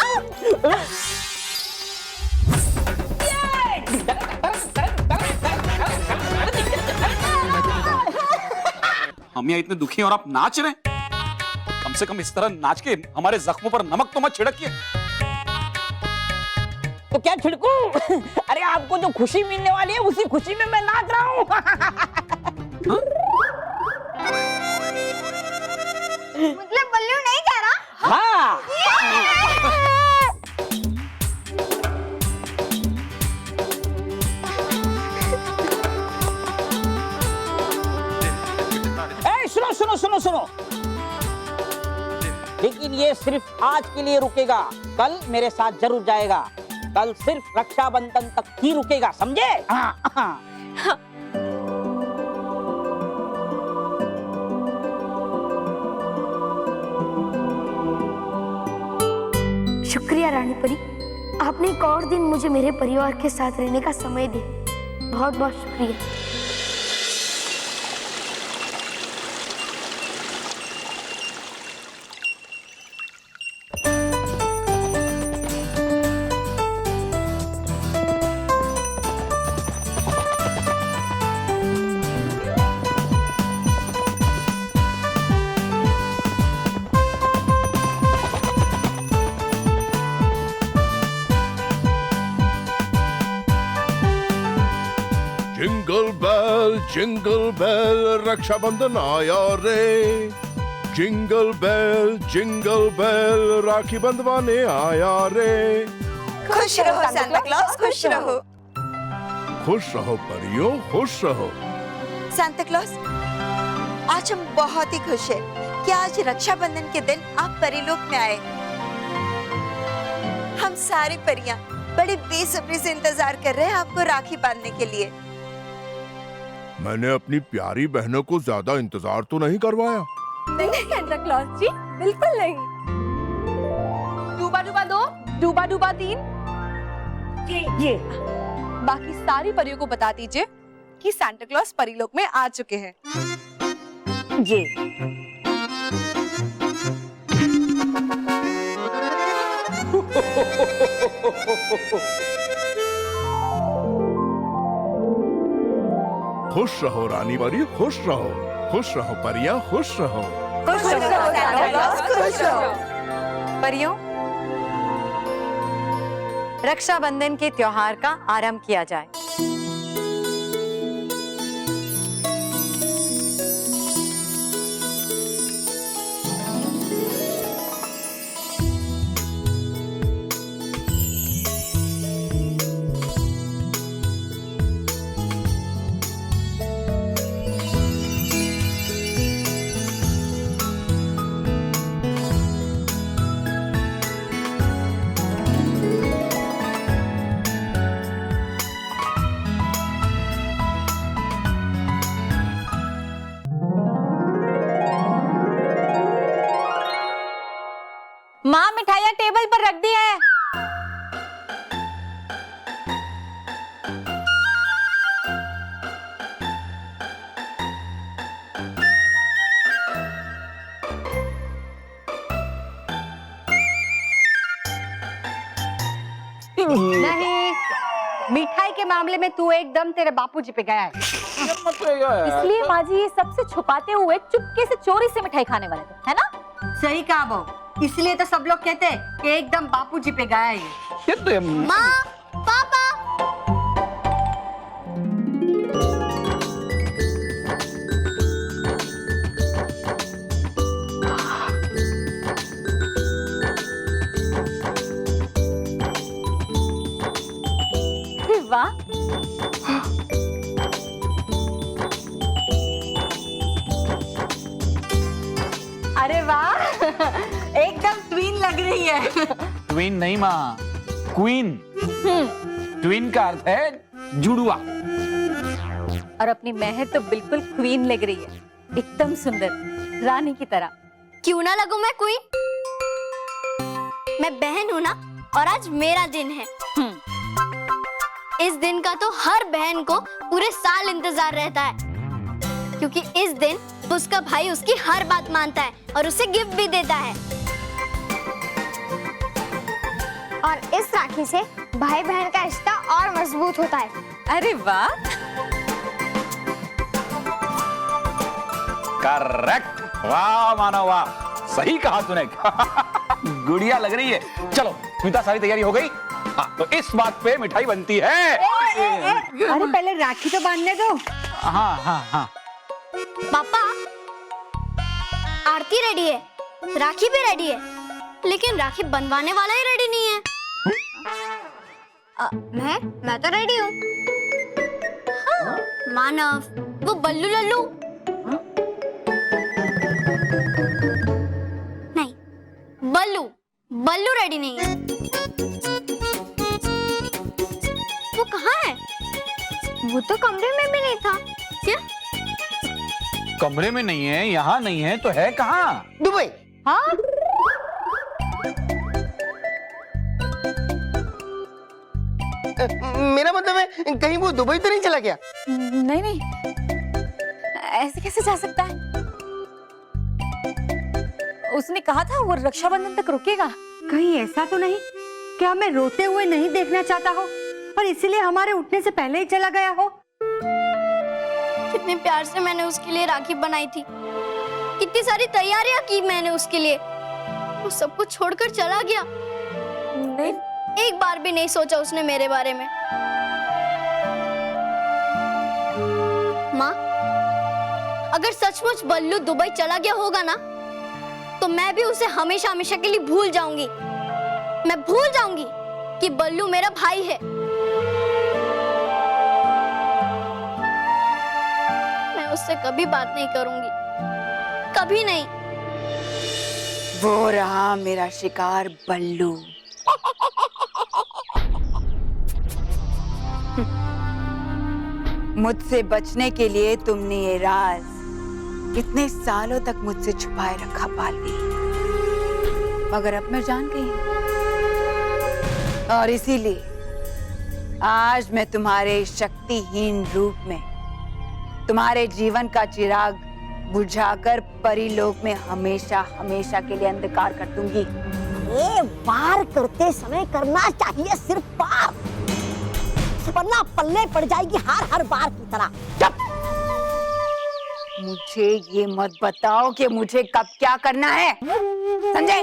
हम यहाँ इतने दुखी हैं और आप नाच रहे हैं। कम से कम इस तरह नाच के हमारे जख्मों पर नमक तो मत छिड़किए। तो क्या छिड़कू? अरे आपको जो खुशी मिलने वाली है उसी खुशी में मैं नाच रहा हूँ। मतलब बल्लू नहीं कह रहा? हाँ। सुनो सुनो सुनो सुनो, लेकिन ये सिर्फ आज के लिए रुकेगा, कल मेरे साथ जरूर जाएगा। कल सिर्फ रक्षाबंधन तक ही रुकेगा, समझे? हाँ। शुक्रिया रानी परी, आपने एक और दिन मुझे मेरे परिवार के साथ रहने का समय दिया। बहुत बहुत शुक्रिया। जिंगल बेल रक्षाबंधन आया रे। जिंगल बेल राखी बंधवाने आया रे। खुश रहो सांता क्लॉस, खुश रहो। खुश रहो परियों, खुश रहो। सांता क्लॉस, आज हम बहुत ही खुश हैं कि आज रक्षाबंधन के दिन आप परीलोक में आए। हम सारी परियां बड़ी बेसब्री से इंतजार कर रहे हैं आपको राखी बांधने के लिए। मैंने अपनी प्यारी बहनों को ज्यादा इंतजार तो नहीं करवाया। नहीं सांता क्लॉस जी, बिल्कुल नहीं। डूबा डूबा 2, डूबा डूबा 3। ये बाकी सारी परियों को बता दीजिए कि सांता क्लॉस परीलोक में आ चुके हैं। ये खुश रहो रानी परी, खुश रहो परियां, खुश रहो। खुश रहो सांता क्लॉस, खुश रहो। परियों, रक्षाबंधन के त्योहार का आरंभ किया जाए। माँ मिठाइयाँ टेबल पर रख दी है। नहीं, मिठाई के मामले में तू एकदम तेरे बापूजी पे गया है। इसलिए माँ जी ये सबसे छुपाते हुए चुपके से चोरी से मिठाई खाने वाले थे, है ना? सही कहा वो, इसलिए तो सब लोग कहते हैं कि एकदम बापूजी पे गया है ये। ये तो माँ, पापा। वाह, अरे वाह, एकदम ट्विन लग रही है। ट्विन नहीं माँ, क्वीन। ट्विन का अर्थ है जुड़वा। और अपनी महर तो बिल्कुल क्वीन लग रही है, एकदम सुंदर, रानी की तरह। क्यों ना लगूं मैं क्वीन? मैं बहन हूं ना, और आज मेरा दिन है। इस दिन का तो हर बहन को पूरे साल इंतजार रहता है, क्योंकि इस दिन उसका भाई उसकी हर बात मानता है और उसे गिफ्ट भी देता है। और इस राखी से भाई बहन का रिश्ता और मजबूत होता है। अरे वाह, करेक्ट। वाह मानव वाह, सही कहा तूने। गुड़िया लग रही है। चलो स्मिता, सारी तैयारी हो गई? हाँ, तो इस बात पे मिठाई बनती है। अरे पहले राखी तो बांधने दो। हाँ हाँ हाँ। पापा, आरती रेडी है, राखी भी रेडी है, लेकिन राखी बनवाने वाला ही रेडी नहीं है। मैं तो रेडी हूँ। हाँ, मानव, वो बल्लू लल्लू नहीं, बल्लू रेडी नहीं है। वो कहाँ है? वो तो कमरे में भी नहीं था। क्या? कमरे में नहीं है, यहाँ नहीं है, तो है कहाँ? दुबई। हाँ? मेरा मतलब है कहीं वो दुबई तो नहीं चला गया? नहीं नहीं, ऐसे कैसे जा सकता है? उसने कहा था वो रक्षाबंधन तक रुकेगा। कहीं ऐसा तो नहीं कि हमें रोते हुए नहीं देखना चाहता हो और इसीलिए हमारे उठने से पहले ही चला गया हो? कितने प्यार से मैंने उसके लिए राखी बनाई थी, कितनी सारी तैयारियां की मैंने उसके लिए, वो सब कुछ छोड़कर चला गया। एक बार भी नहीं सोचा उसने मेरे बारे में। माँ, अगर सचमुच बल्लू दुबई चला गया होगा ना, तो मैं भी उसे हमेशा हमेशा के लिए भूल जाऊंगी। मैं भूल जाऊंगी कि बल्लू मेरा भाई है। मैं उससे कभी बात नहीं करूंगी, कभी नहीं। वो रहा मेरा शिकार बल्लू। मुझसे बचने के लिए तुमने ये राज इतने सालों तक मुझसे छुपाए रखा बालवी, मगर अब मैं जान गई हूं। और इसीलिए आज मैं तुम्हारे शक्तिहीन रूप में तुम्हारे जीवन का चिराग बुझाकर परीलोक में हमेशा हमेशा के लिए अंधकार कर दूंगी। ये वार करते समय करना चाहिए सिर्फ पार, वरना पल्ले पड़ जाएगी हर बार की तरह। चुप! मुझे ये मत बताओ कि मुझे कब क्या करना है, संजय।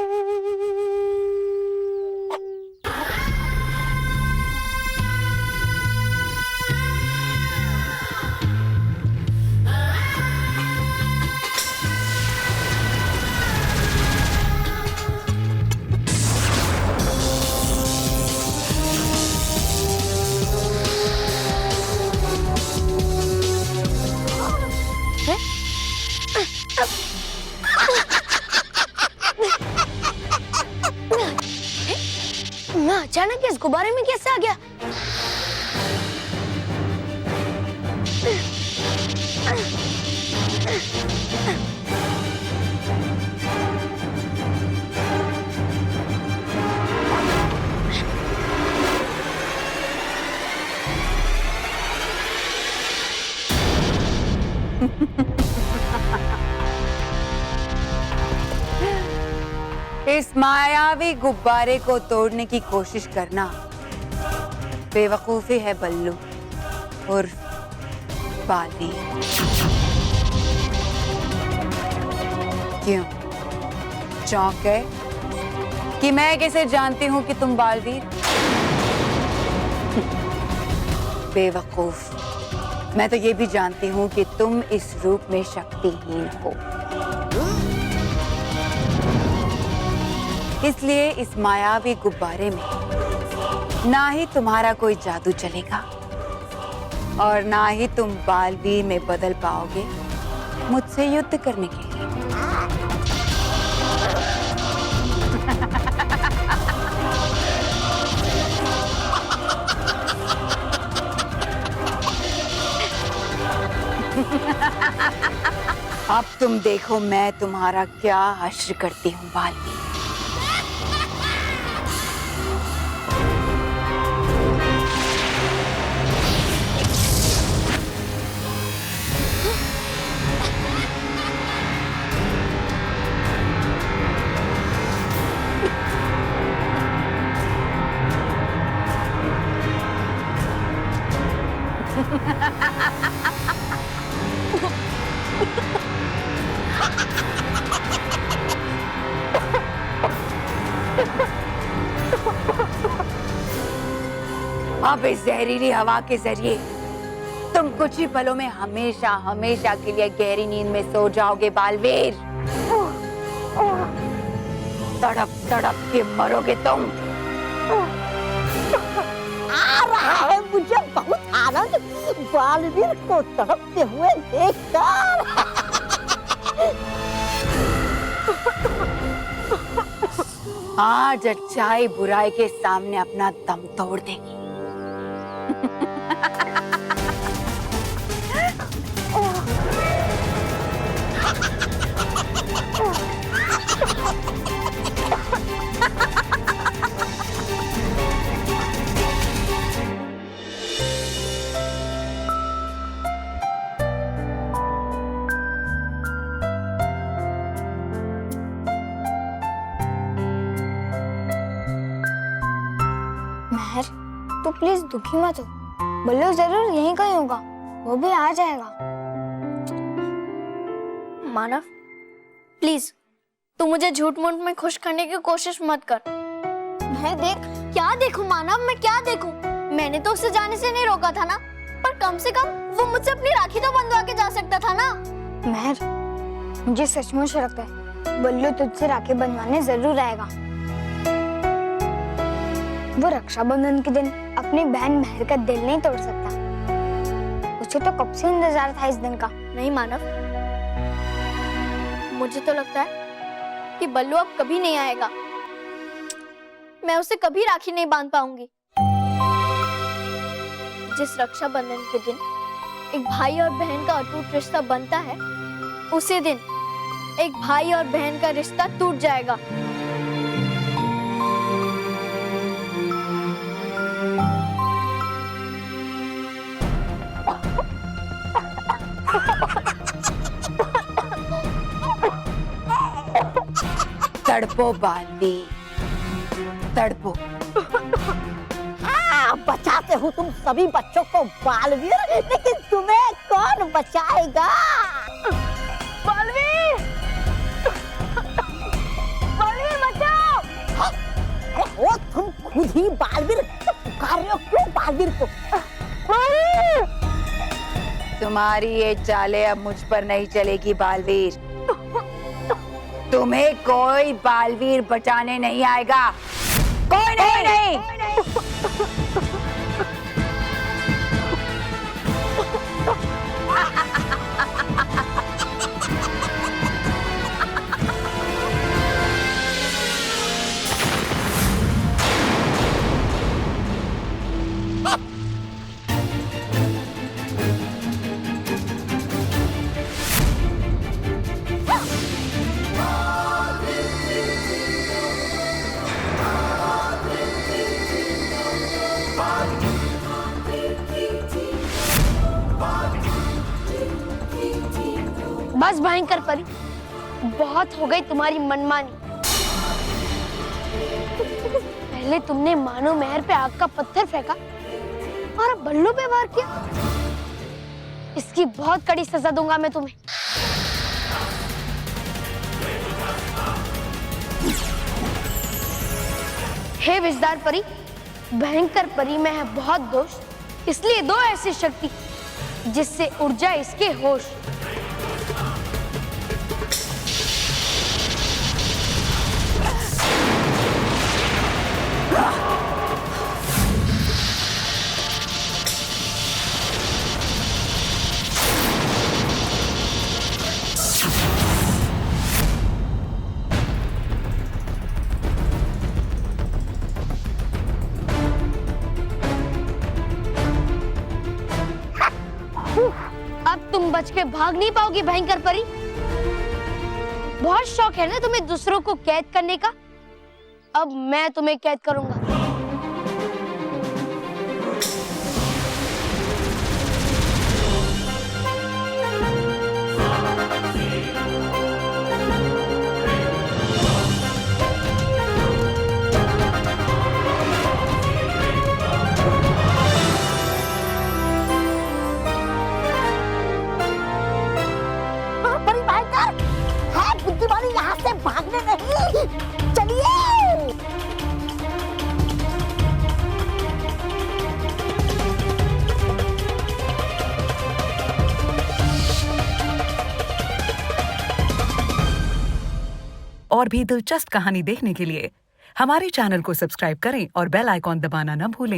मैं अचानक इस गुब्बारे में कैसे आ गया? इस मायावी गुब्बारे को तोड़ने की कोशिश करना बेवकूफी है बल्लू और बालवीर। क्यों चौंक गए कि मैं कैसे जानती हूं कि तुम बालवीर? बेवकूफ, मैं तो ये भी जानती हूं कि तुम इस रूप में शक्तिहीन हो। इसलिए इस मायावी गुब्बारे में ना ही तुम्हारा कोई जादू चलेगा और ना ही तुम बालवीर में बदल पाओगे मुझसे युद्ध करने के लिए। अब तुम देखो मैं तुम्हारा क्या हश्र करती हूँ बालवीर। अब इस जहरीली हवा के जरिए तुम कुछ ही पलों में हमेशा हमेशा के लिए गहरी नींद में सो जाओगे बालवीर। तड़प तड़प के मरोगे तुम। आ रहा है मुझे बहुत आनंद बालवीर को तड़पते हुए देखकर। आज अच्छाई बुराई के सामने अपना दम तोड़ देगी। महर, तू प्लीज दुखी मत हो। बल्लू जरूर यहीं कहीं होगा, वो भी आ जाएगा। मानव, प्लीज तू मुझे झूठ मूठ में खुश करने की कोशिश मत कर। मैं देख क्या देखूं मानव, मैं क्या देखूं? मैंने तो उसे जाने से नहीं रोका था ना। पर कम से कम वो मुझसे अपनी राखी तो बंधवा के जा सकता था ना। महर, मुझे सचमुच लगता है बल्लू तुझसे राखी बंधवाने जरूर आएगा। वो रक्षाबंधन के दिन अपनी बहन महर का दिल नहीं तोड़ सकता। उसे तो कब से इंतजार था इस दिन का। नहीं मानव, मुझे तो लगता है कि बल्लू अब कभी नहीं आएगा। मैं उसे कभी राखी नहीं बांध पाऊंगी। जिस रक्षाबंधन के दिन एक भाई और बहन का अटूट रिश्ता बनता है, उसी दिन एक भाई और बहन का रिश्ता टूट जाएगा। तड़पो बालवी, तड़पो। बचाते हो तुम सभी बच्चों को बालवीर, लेकिन तुम्हें कौन बचाएगा? बालवीर, बालवीर बचाओ! ओ तुम खुद ही बालवीर पुकार रहे हो, क्यों बालवीर को? तुम्हारी ये चालें अब मुझ पर नहीं चलेगी बालवीर। तुम्हें कोई बालवीर बचाने नहीं आएगा। कोई नहीं। बस भयंकर परी, बहुत हो गई तुम्हारी मनमानी। पहले तुमने मानो महर पे आग का पत्थर फेंका और अब बल्लू पे वार किया। इसकी बहुत कड़ी सजा दूंगा मैं तुम्हें। हे विजदार परी, भयंकर परी में है बहुत दोष, इसलिए दो ऐसी शक्ति जिससे उड़ जाए इसके होश। अब तुम बच के भाग नहीं पाओगी भयंकर परी। बहुत शौक है ना तुम्हें दूसरों को कैद करने का, अब मैं तुम्हें कैद करूंगा। बुद्धिमानी यहाँ से भागने नहीं, चलिए। और भी दिलचस्प कहानी देखने के लिए हमारे चैनल को सब्सक्राइब करें और बेल आइकॉन दबाना न भूलें।